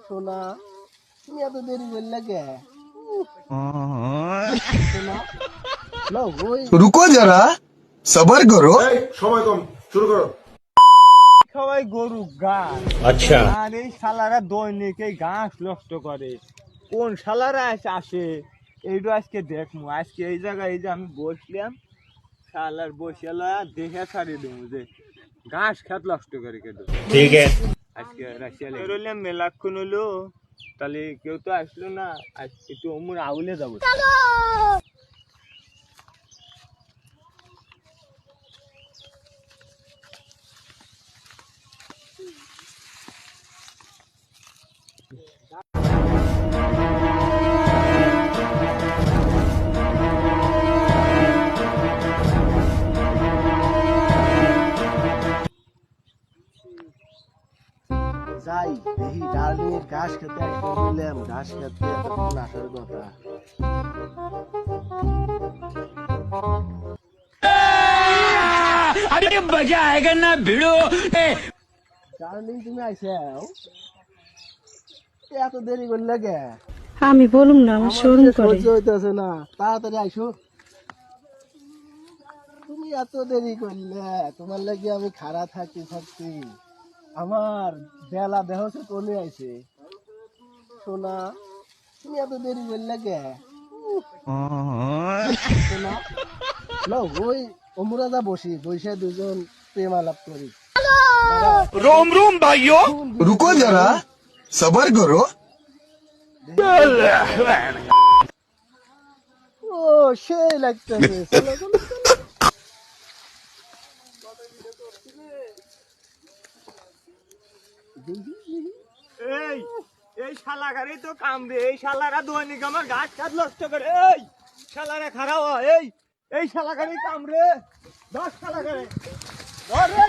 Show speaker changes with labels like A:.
A: সোনা তুমি এত দেরি করলে কে? সোনা লো ওই
B: रुको जरा सबर करो।
C: সময় কম, শুরু করো।
D: সবাই গরু ঘাস
C: আচ্ছা,
D: আর এই শালারা দৈনিক এই ঘাস নষ্ট করে। কোন শালারা আসে এইটা আজকে দেখবো। আজকে এই জায়গায় এই যে আমি বসলাম, শালার বসেলা দেখে ছাড়িয়ে দেবো যে ঘাস খাত নষ্ট করে কেটে।
C: ঠিক আছে।
D: আজকে রাশিয়ালে রইলাম মেলাক্ষণ হলো, তাহলে কেউ তো আসলো না। আজকে একটু অমর আউলে যাবো।
A: যাই দেখি ডার্লিং এর ঘাস খেতে একবার বললাম ঘাস খেতে এতক্ষণ আসার কথা।
E: अभी मजा आएगा ना भिड़ो।
A: ডার্লিং তুমি আইসাও এত দেরি করলে কে?
F: আমি বলুম না, আমার শোরুম করে।
A: সহ্য হইতেছে না, তাড়াতাড়ি আইসো। তুমি এত দেরি করলে, তোমার লাগি আমি খাড়া থাকি থাকছি আমার বেলা দেহ সে কমে আইছে। সোনা তুমি এত দেরি করলে কে? সোনা লো ওই অমরাজা বসি বসে দুজন প্রেম আলাপ করি।
E: रोम रोम भाइयों।
B: रुको जरा सबर करो।
A: ও সেই লাগতেছে, চলো চলো চলো।
D: এই এই শালাগারই তো কামড়ে। এই শালারা দৈনিক আমার ঘাস খাত নষ্ট করে। এই শালারা খারাপ হয়। এই শালাগারই কামড়ে। 10 শালাগারে ধর রে।